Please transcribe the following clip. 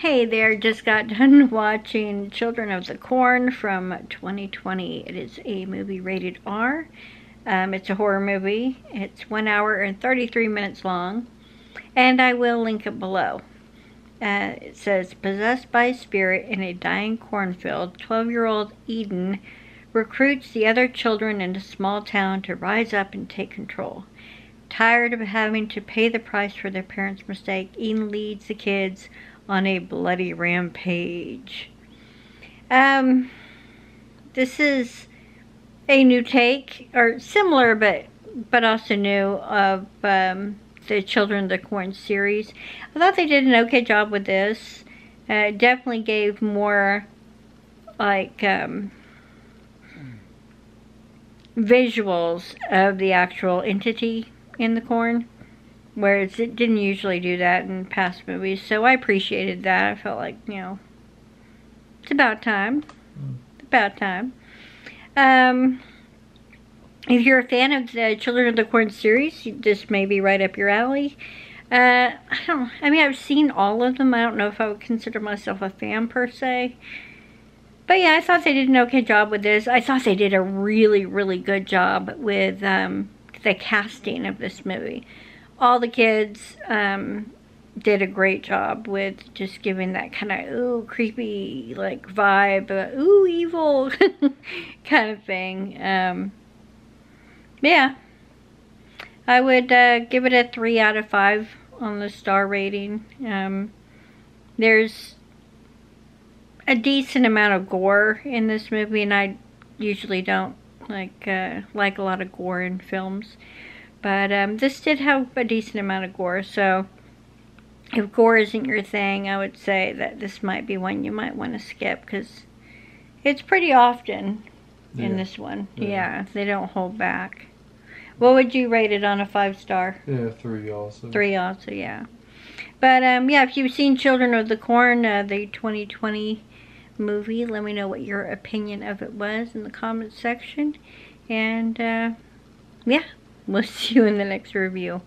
Hey there, just got done watching Children of the Corn from 2020. It is a movie rated R. It's a horror movie. It's 1 hour and 33 minutes long, and I will link it below. It says, possessed by a spirit in a dying cornfield, 12-year-old Eden recruits the other children in a small town to rise up and take control. Tired of having to pay the price for their parents' mistake, Eden leads the kids on a bloody rampage. This is a new take, or similar but also new, of the Children of the Corn series. I thought they did an okay job with this. Definitely gave more like visuals of the actual entity in the corn, whereas it didn't usually do that in past movies, so I appreciated that. I felt like, you know, it's about time. It's about time. If you're a fan of the Children of the Corn series, this may be right up your alley. I mean, I've seen all of them. I don't know if I would consider myself a fan per se. But yeah, I thought they did an okay job with this. I thought they did a really, really good job with the casting of this movie. All the kids did a great job with just giving that kind of, ooh, creepy, like, vibe, ooh, evil kind of thing. Yeah, I would give it a 3 out of 5 on the star rating. There's a decent amount of gore in this movie, and I usually don't like a lot of gore in films. But this did have a decent amount of gore, so if gore isn't your thing, I would say that this might be one you might want to skip, because it's pretty often in this one. Yeah, they don't hold back. What would you rate it on a 5-star? Yeah, 3 also. 3 also, yeah. But yeah, if you've seen Children of the Corn, the 2020 movie, let me know what your opinion of it was in the comments section. And yeah, we'll see you in the next review.